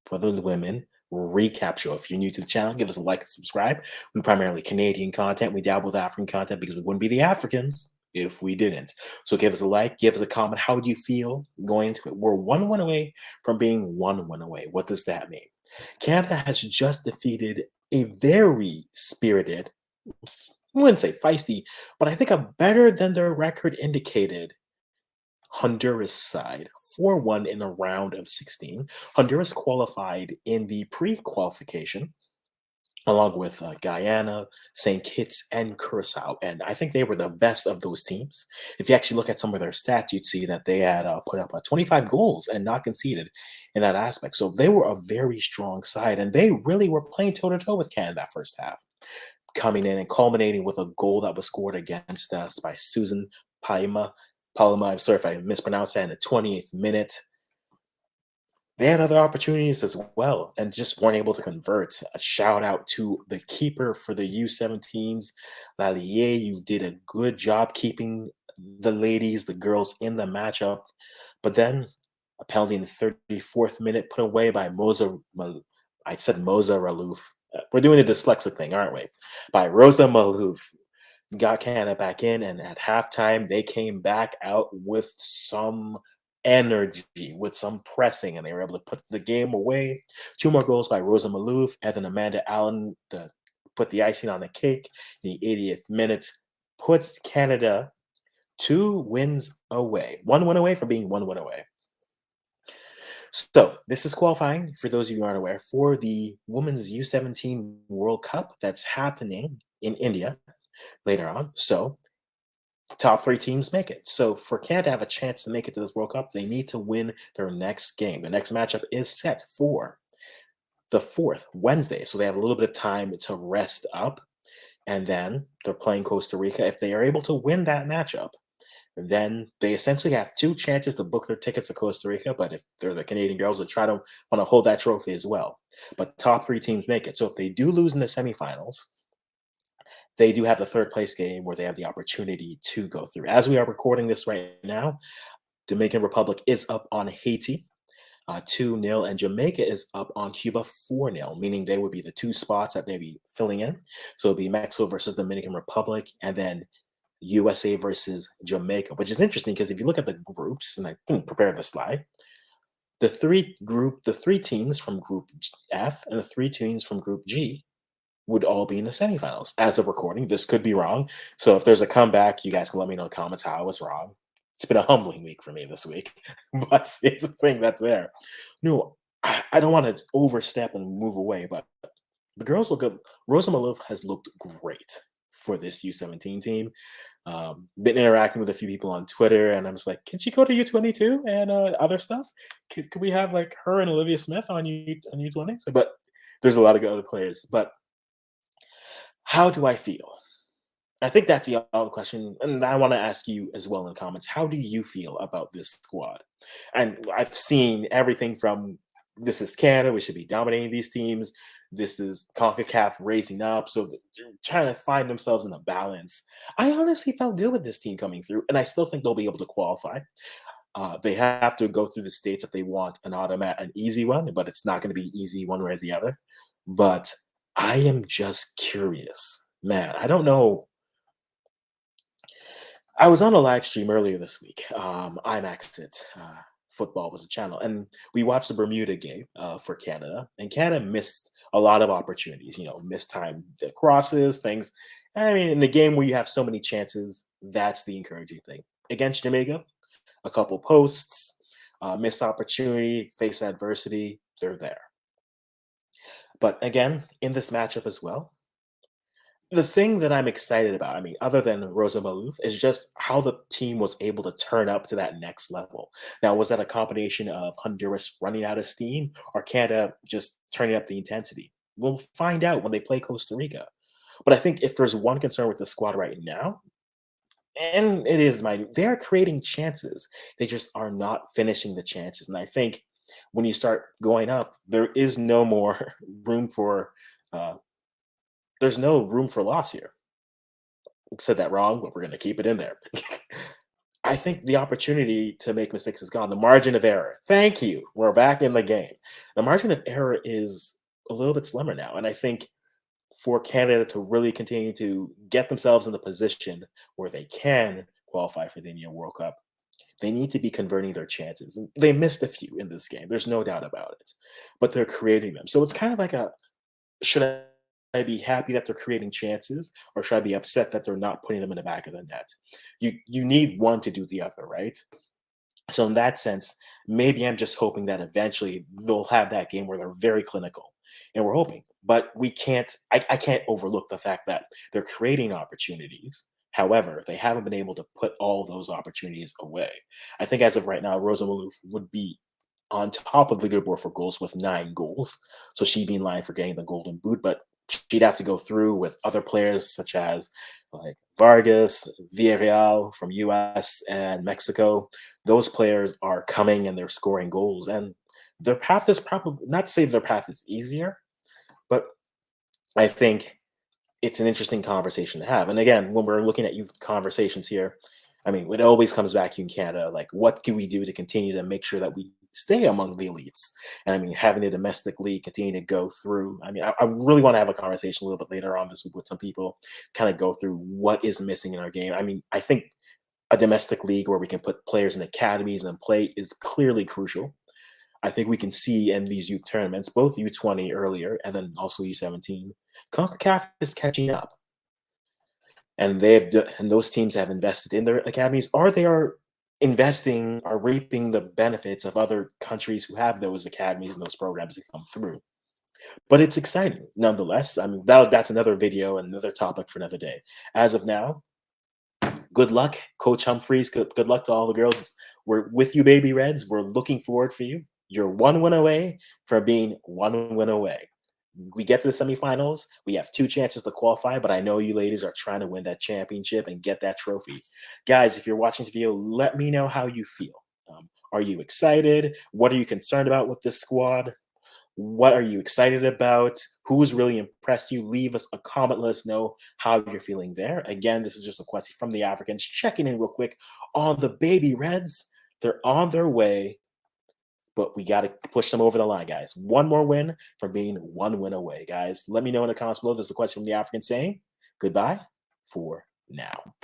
for the women recap show. If you're new to the channel, give us a like and subscribe. We primarily Canadian content. We dabble with African content because we wouldn't be the Africans if we didn't. So give us a like, give us a comment. How do you feel going into it? We're 1 win away from being 1 win away. What does that mean? Canada has just defeated a very spirited, I wouldn't say feisty, but I think a better than their record indicated Honduras side 4-1 in the round of 16. Honduras qualified in the pre-qualification along with Guyana, St. Kitts, and Curacao. And I think they were the best of those teams. If you actually look at some of their stats, you'd see that they had put up 25 goals and not conceded in that aspect. So they were a very strong side, and they really were playing toe-to-toe with Canada that first half, coming in and culminating with a goal that was scored against us by Susan Palma. I'm sorry if I mispronounced that, in the 28th minute. They had other opportunities as well and just weren't able to convert. A shout out to the keeper for the U17s, Lallier. You did a good job keeping the ladies, the girls in the matchup. But then a penalty in the 34th minute put away by I said Moza Ralouf. We're doing the dyslexic thing, aren't we? By Rosa Maalouf. Got Canada back in, and at halftime, they came back out with some energy, with some pressing, and they were able to put the game away. 2 more goals by Rosa Maalouf, and then Amanda Allen to put the icing on the cake in the 80th minute, puts Canada 2 wins away. 1 win away from being 1 win away. So this is qualifying, for those of you who aren't aware, for the Women's U17 World Cup that's happening in India later on. So top 3 teams make it. So for Canada to have a chance to make it to this World Cup, they need to win their next game. The next matchup is set for the 4th, Wednesday. So they have a little bit of time to rest up. And then they're playing Costa Rica. If they are able to win that matchup, then they essentially have 2 chances to book their tickets to Costa Rica. But if they're the Canadian girls, they try to want to hold that trophy as well. But top 3 teams make it. So if they do lose in the semifinals, they do have the 3rd place game where they have the opportunity to go through. As we are recording this right now, Dominican Republic is up on Haiti 2-0, and Jamaica is up on Cuba 4-0, meaning they would be the 2 spots that they'd be filling in. So it'd be Mexico versus Dominican Republic, and then USA versus Jamaica, which is interesting because if you look at the groups, and I didn't prepare the slide, the 3 teams from Group F and the 3 teams from Group G would all be in the semifinals. As of recording, this could be wrong. So if there's a comeback, you guys can let me know in the comments how I was wrong. It's been a humbling week for me this week, but it's a thing that's there. No, I don't want to overstep and move away, but the girls look good. Rosa Maalouf has looked great for this U17 team. Been interacting with a few people on Twitter, and I'm just like, can she go to U22 and other stuff? Could we have like her and Olivia Smith on U20? But there's a lot of other players. But how do I feel? I think that's the other question, and I want to ask you as well in the comments. How do you feel about this squad? And I've seen everything from this is Canada, we should be dominating these teams. This is CONCACAF raising up, so they're trying to find themselves in a balance. I honestly felt good with this team coming through, and I still think they'll be able to qualify. They have to go through the states if they want an easy one, but it's not going to be easy one way or the other. But I am just curious, man. I don't know. I was on a live stream earlier this week. IMAX it. Football was a channel, and we watched the Bermuda game for Canada, and Canada missed a lot of opportunities. Mistimed the crosses, things. I mean, in the game where you have so many chances, that's the encouraging thing. Against Jamaica, a couple posts, missed opportunity, face adversity, they're there. But again, in this matchup as well, the thing that I'm excited about, I mean, other than Rosa Maalouf, is just how the team was able to turn up to that next level. Now, was that a combination of Honduras running out of steam or Canada just turning up the intensity? We'll find out when they play Costa Rica. But I think if there's one concern with the squad right now, and it is they're creating chances. They just are not finishing the chances. And I think when you start going up, there is no more room for there's no room for loss here. I said that wrong, but we're going to keep it in there. I think the opportunity to make mistakes is gone. The margin of error. Thank you. We're back in the game. The margin of error is a little bit slimmer now. And I think for Canada to really continue to get themselves in the position where they can qualify for the Indian World Cup, they need to be converting their chances. And they missed a few in this game. There's no doubt about it. But they're creating them. So it's kind of like a should I be happy that they're creating chances, or should I be upset that they're not putting them in the back of the net? You need one to do the other, right? So in that sense, maybe I'm just hoping that eventually they'll have that game where they're very clinical. And we're hoping. But we can't I can't overlook the fact that they're creating opportunities. However, they haven't been able to put all those opportunities away. I think as of right now, Rosa Maalouf would be on top of the leaderboard for goals with 9 goals. So she'd be in line for getting the golden boot, but she'd have to go through with other players such as like Vargas, Villarreal from US and Mexico. Those players are coming and they're scoring goals. And their path is probably not to say their path is easier, but I think it's an interesting conversation to have. And again, when we're looking at youth conversations here, I mean, it always comes back to in Canada, like what can we do to continue to make sure that we stay among the elites? And I mean, having a domestic league continue to go through. I mean, I really want to have a conversation a little bit later on this week with some people, kind of go through what is missing in our game. I mean, I think a domestic league where we can put players in academies and play is clearly crucial. I think we can see in these youth tournaments, both U20 earlier and then also U17, CONCACAF is catching up, and and those teams have invested in their academies, or they are investing, are reaping the benefits of other countries who have those academies and those programs that come through. But it's exciting nonetheless. I mean, that's another video and another topic for another day. As of now, good luck, Coach Humphries. Good luck to all the girls. We're with you, Baby Reds. We're looking forward for you. You're 1 win away from being 1 win away. We get to the semifinals. We have 2 chances to qualify, but I know you ladies are trying to win that championship and get that trophy. Guys, if you're watching this video, let me know how you feel. Are you excited? What are you concerned about with this squad? What are you excited about? Who's really impressed you? Leave us a comment. Let us know how you're feeling there. Again, this is just a question from the Africans checking in real quick on the Baby Reds. They're on their way, but we got to push them over the line, guys. One more win from being 1 win away, guys. Let me know in the comments below. This is a question from the African saying goodbye for now.